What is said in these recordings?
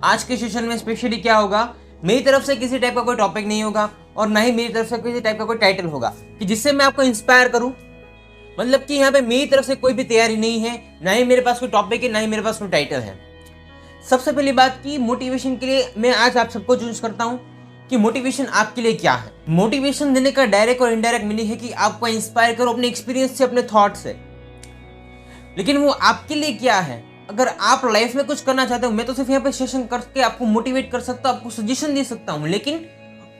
आज के सेशन में स्पेशली क्या होगा, मेरी तरफ से किसी टाइप का कोई टॉपिक नहीं होगा और ना ही मेरी तरफ से किसी टाइप का कोई टाइटल होगा कि जिससे मैं आपको इंस्पायर करूं। मतलब कि यहाँ पे मेरी तरफ से कोई भी तैयारी नहीं है, ना ही मेरे पास कोई टॉपिक है, ना ही मेरे पास कोई टाइटल है। सबसे पहली बात की मोटिवेशन के लिए मैं आज आप सबको चूज करता हूँ कि मोटिवेशन आपके लिए क्या है। मोटिवेशन देने का डायरेक्ट और इनडायरेक्ट मीनिंग है कि आपको इंस्पायर करो अपने एक्सपीरियंस से, अपने थॉट से। लेकिन वो आपके लिए क्या है? अगर आप लाइफ में कुछ करना चाहते हो, मैं तो सिर्फ यहाँ पे सेशन करके आपको मोटिवेट कर सकता हूँ, आपको सजेशन दे सकता हूँ, लेकिन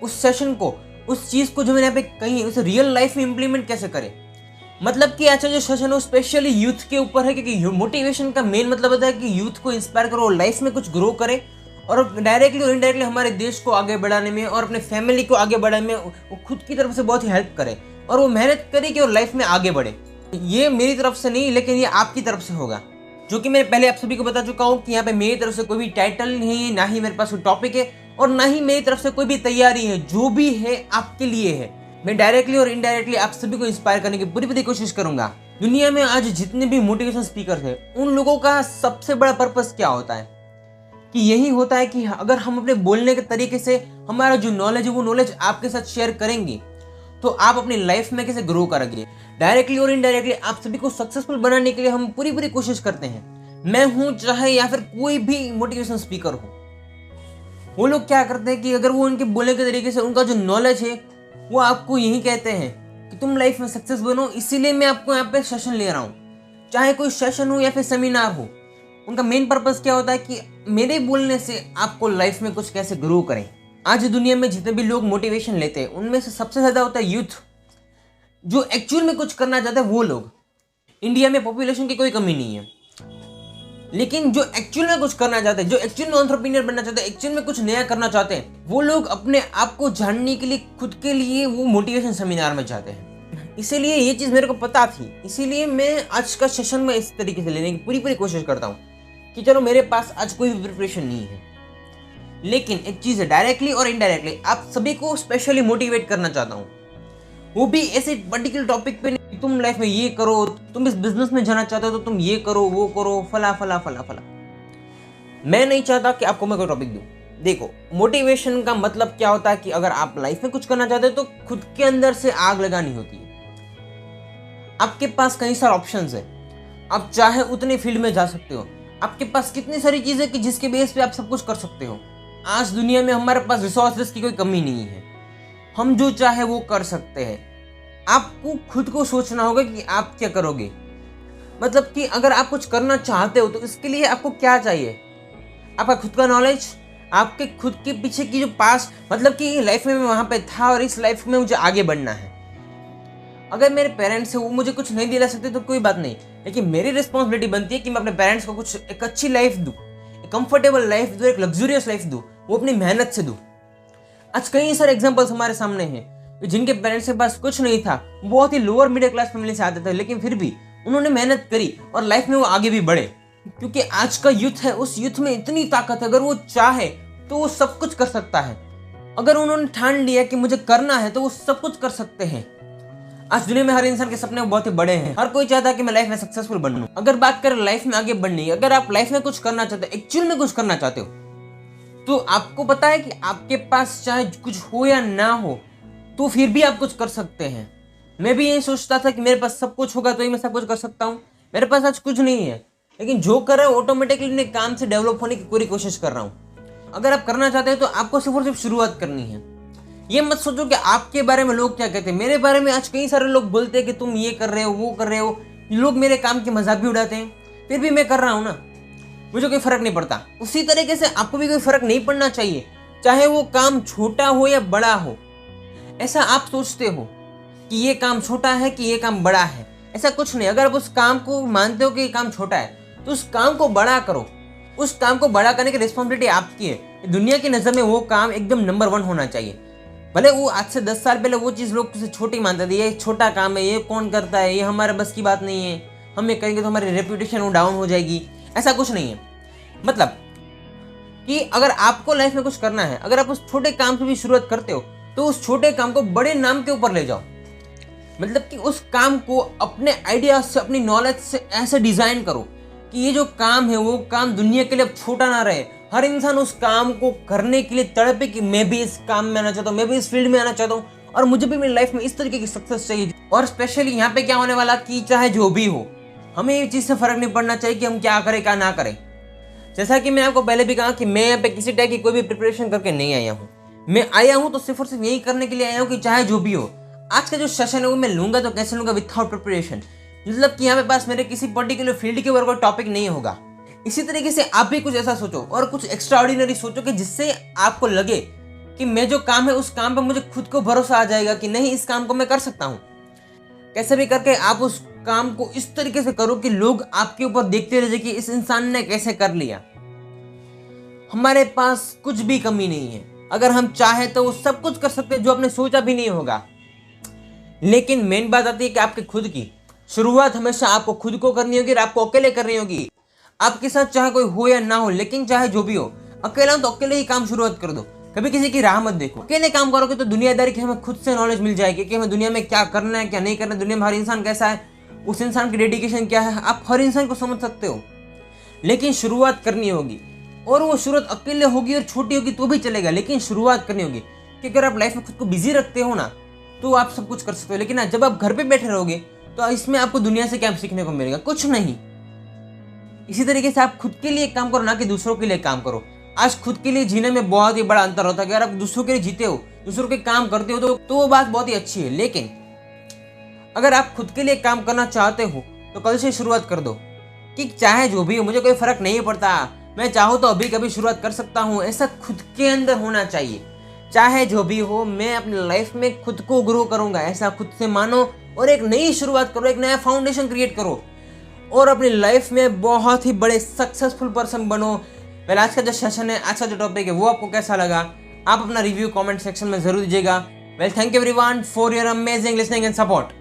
उस सेशन को, उस चीज को जो मैंने यहाँ पे कही, उसे रियल लाइफ में इंप्लीमेंट कैसे करें। मतलब कि आज का जो सेशन है स्पेशली यूथ के ऊपर है, क्योंकि मोटिवेशन का मेन मतलब होता है कि यूथ को इंस्पायर करो, लाइफ में कुछ ग्रो करे और डायरेक्टली और इनडायरेक्टली हमारे देश को आगे बढ़ाने में और अपने फैमिली को आगे बढ़ाने में वो खुद की तरफ से बहुत ही हेल्प करे और वो मेहनत करे कि वो लाइफ में आगे बढ़े। ये मेरी तरफ से नहीं, लेकिन ये आपकी तरफ से होगा, जो कि मैं पहले आप सभी को बता चुका हूँ कि यहाँ पे मेरी तरफ से कोई भी टाइटल नहीं है, ना ही मेरे पास कोई टॉपिक है और ना ही मेरी तरफ से कोई भी तैयारी है। जो भी है आपके लिए है। मैं डायरेक्टली और इनडायरेक्टली आप सभी को इंस्पायर करने की पूरी कोशिश करूंगा। दुनिया में आज जितने भी मोटिवेशन स्पीकर हैं, उन लोगों का सबसे बड़ा पर्पस क्या होता है कि यही होता है कि अगर हम अपने बोलने के तरीके से हमारा जो नॉलेज है वो नॉलेज आपके साथ शेयर करेंगे तो आप अपनी लाइफ में कैसे ग्रो करेंगे। डायरेक्टली और इनडायरेक्टली आप सभी को सक्सेसफुल बनाने के लिए हम पूरी कोशिश करते हैं। मैं हूं चाहे या फिर कोई भी मोटिवेशन स्पीकर हो, वो लोग क्या करते हैं कि अगर वो उनके बोलने के तरीके से, उनका जो नॉलेज है वो आपको यही कहते हैं कि तुम लाइफ में सक्सेस बनो। इसीलिए मैं आपको यहाँ पे सेशन ले रहा हूँ, चाहे कोई सेशन हो या फिर सेमिनार हो। उनका मेन पर्पस क्या होता है कि मेरे बोलने से आपको लाइफ में कुछ कैसे ग्रो करें। आज दुनिया में जितने भी लोग मोटिवेशन लेते हैं उनमें से सबसे ज्यादा होता है यूथ, जो एक्चुअल में कुछ करना चाहते हैं वो लोग। इंडिया में पॉपुलेशन की कोई कमी नहीं है, लेकिन जो एक्चुअल में कुछ करना चाहते हैं, जो एक्चुअल में एंटरप्रेन्योर बनना चाहते हैं, एक्चुअल में कुछ नया करना चाहते हैं, वो लोग अपने आप को जानने के लिए, खुद के लिए वो मोटिवेशन सेमिनार में जाते हैं। इसीलिए ये चीज मेरे को पता थी, इसीलिए मैं आज का सेशन में इस तरीके से लेने की पूरी कोशिश करता हूँ कि चलो मेरे पास आज कोई भी प्रिपरेशन नहीं है, लेकिन एक चीज है, डायरेक्टली और इनडायरेक्टली आप सभी को स्पेशली मोटिवेट करना चाहता हूँ। वो भी ऐसे पर्टिकुलर टॉपिक पे नहीं, तुम लाइफ में ये करो, तुम इस बिजनेस में जाना चाहते हो तो तुम ये करो, वो करो, फला फला फला फला। मैं नहीं चाहता कि आपको मैं कोई टॉपिक दूं। देखो, मोटिवेशन का मतलब क्या होता है कि अगर आप लाइफ में कुछ करना चाहते हो तो खुद के अंदर से आग लगानी होती है। आपके पास कई सारे ऑप्शंस है, आप चाहे उतने फील्ड में जा सकते हो। आपके पास कितनी सारी चीजें कि जिसके बेस पे आप सब कुछ कर सकते हो। आज दुनिया में हमारे पास रिसोर्सेज की कोई कमी नहीं है, हम जो चाहे वो कर सकते हैं। आपको खुद को सोचना होगा कि आप क्या करोगे। मतलब कि अगर आप कुछ करना चाहते हो तो इसके लिए आपको क्या चाहिए? आपका खुद का नॉलेज, आपके खुद के पीछे की जो पास, मतलब कि लाइफ में मैं वहां पे था और इस लाइफ में मुझे आगे बढ़ना है। अगर मेरे पेरेंट्स है वो मुझे कुछ नहीं दिला सकते तो कोई बात नहीं, लेकिन मेरी रिस्पॉन्सिबिलिटी बनती है कि मैं अपने पेरेंट्स को कुछ एक अच्छी लाइफ दूं, एक कंफर्टेबल लाइफ दूं, एक लग्जूरियस लाइफ दूं, वो अपनी मेहनत से दूं। आज कई सारे एग्जांपल्स हमारे सामने हैं जिनके पेरेंट्स के पास कुछ नहीं था, बहुत ही लोअर मिडिल क्लास फैमिली से आते थे, लेकिन फिर भी उन्होंने मेहनत करी और लाइफ में वो आगे भी बढ़े। क्योंकि आज का यूथ है, उस यूथ में इतनी ताकत है, अगर वो चाहे तो वो सब कुछ कर सकता है। अगर उन्होंने ठान लिया कि मुझे करना है तो वो सब कुछ कर सकते हैं। आज दुनिया में हर इंसान के सपने बहुत ही बड़े हैं, हर कोई चाहता है कि मैं लाइफ में सक्सेसफुल बनूं। अगर बात करें लाइफ में आगे बढ़ने, अगर आप लाइफ में कुछ करना चाहते हो, एक्चुअल में कुछ करना चाहते हो, तो आपको पता है कि आपके पास चाहे कुछ हो या ना हो तो फिर भी आप कुछ कर सकते हैं। मैं भी यही सोचता था कि मेरे पास सब कुछ होगा तो ही मैं सब कुछ कर सकता हूँ। मेरे पास आज कुछ नहीं है, लेकिन जो कर रहा है ऑटोमेटिकली अपने काम से डेवलप होने की पूरी कोशिश कर रहा हूँ। अगर आप करना चाहते हैं तो आपको सिर्फ और सिर्फ शुरुआत करनी है। ये मत सोचो कि आपके बारे में लोग क्या कहते हैं। मेरे बारे में आज कई सारे लोग बोलते हैं कि तुम ये कर रहे हो, वो कर रहे हो। लोग मेरे काम की मजाक भी उड़ाते हैं, फिर भी मैं कर रहा हूँ ना, मुझे कोई फर्क नहीं पड़ता। उसी तरीके से आपको भी कोई फर्क नहीं पड़ना चाहिए, चाहे वो काम छोटा हो या बड़ा हो। ऐसा आप सोचते हो कि ये काम छोटा है कि ये काम बड़ा है, ऐसा कुछ नहीं। अगर आप उस काम को मानते हो कि ये काम छोटा है तो उस काम को बड़ा करो। उस काम को बड़ा करने की रिस्पॉन्सिबिलिटी आपकी है। दुनिया की नजर में वो काम एकदम नंबर 1 होना चाहिए। भले वो आज से 10 साल पहले वो चीज लोग उसे छोटी मानते थे, ये छोटा काम है, ये कौन करता है, ये हमारे बस की बात नहीं है, हम ये करेंगे तो हमारी रेपुटेशन डाउन हो जाएगी। ऐसा कुछ नहीं है। मतलब कि अगर आपको लाइफ में कुछ करना है, अगर आप उस छोटे काम से भी शुरुआत करते हो तो उस छोटे काम को बड़े नाम के ऊपर ले जाओ। मतलब कि उस काम को अपने आइडिया से, अपनी नॉलेज से ऐसे डिजाइन करो कि ये जो काम है वो काम दुनिया के लिए अब छोटा ना रहे, हर इंसान उस काम को करने के लिए तड़पे कि मैं भी इस काम में आना चाहता हूँ, मैं भी इस फील्ड में आना चाहता हूँ और मुझे भी मेरी लाइफ में इस तरीके की सक्सेस चाहिए। और स्पेशली यहाँ पे क्या होने वाला कि चाहे जो भी हो, हमें ये चीज़ से फर्क नहीं पड़ना चाहिए कि हम क्या करें क्या ना करें। जैसा कि मैं आपको पहले भी कहा कि मैं यहाँ पे किसी टाइप की कोई भी प्रिपरेशन करके नहीं आया हूँ। मैं आया हूँ तो सिर्फ और सिर्फ यही करने के लिए आया हूँ कि चाहे जो भी हो, आज का जो सेशन है वो मैं लूंगा तो कैसे लूंगा, विदाउट प्रिपरेशन। मतलब कि यहाँ पे पास मेरे किसी पर्टिकुलर फील्ड के ऊपर कोई टॉपिक नहीं होगा। इसी तरीके से आप भी कुछ ऐसा सोचो और कुछ एक्स्ट्रा ऑर्डिनरी सोचो कि जिससे आपको लगे कि मैं जो काम है उस काम पर मुझे खुद को भरोसा आ जाएगा कि नहीं, इस काम को मैं कर सकता हूँ। कैसे भी करके आप उस काम को इस तरीके से करो कि लोग आपके ऊपर देखते रह जाए कि इस इंसान ने कैसे कर लिया। हमारे पास कुछ भी कमी नहीं है, अगर हम चाहे तो वो सब कुछ कर सकते हैं जो आपने सोचा भी नहीं होगा। लेकिन मेन बात आती है कि आपके खुद की शुरुआत हमेशा आपको खुद को करनी होगी और आपको अकेले करनी होगी। आपके साथ चाहे कोई हो या ना हो, लेकिन चाहे जो भी हो, अकेला हो तो अकेले ही काम शुरुआत कर दो। कभी किसी की राह मत देखो। अकेले काम करोगे तो दुनियादारी की हमें खुद से नॉलेज मिल जाएगी कि हमें दुनिया में क्या करना है क्या नहीं करना है, दुनिया में हर इंसान कैसा है, उस इंसान की डेडिकेशन क्या है, आप हर इंसान को समझ सकते हो। लेकिन शुरुआत करनी होगी और वो शुरुआत अकेले होगी और छोटी होगी तो भी चलेगा, लेकिन शुरुआत करनी होगी। कि अगर आप लाइफ में खुद को बिजी रखते हो ना तो आप सब कुछ कर सकते हो, लेकिन जब आप घर पे बैठे रहोगे तो इसमें आपको दुनिया से क्या सीखने को मिलेगा, कुछ नहीं। इसी तरीके से आप खुद के लिए काम करो, ना कि दूसरों के लिए काम करो। आज खुद के लिए जीने में बहुत ही बड़ा अंतर होता है कि अगर आप दूसरों के लिए जीते हो, दूसरों के काम करते हो तो वो बात बहुत ही अच्छी है। लेकिन अगर आप खुद के लिए काम करना चाहते हो तो कल से शुरुआत कर दो कि चाहे जो भी हो, मुझे कोई फर्क नहीं पड़ता, मैं चाहूँ तो अभी कभी शुरुआत कर सकता हूँ। ऐसा खुद के अंदर होना चाहिए। चाहे जो भी हो, मैं अपनी लाइफ में खुद को ग्रो करूंगा, ऐसा खुद से मानो और एक नई शुरुआत करो, एक नया फाउंडेशन क्रिएट करो और अपनी लाइफ में बहुत ही बड़े सक्सेसफुल पर्सन बनो। वेल, आज का जो सेशन है, आज का जो टॉपिक है, वो आपको कैसा लगा आप अपना रिव्यू कमेंट सेक्शन में जरूर दीजिएगा। Well, thank you everyone for your amazing listening and support.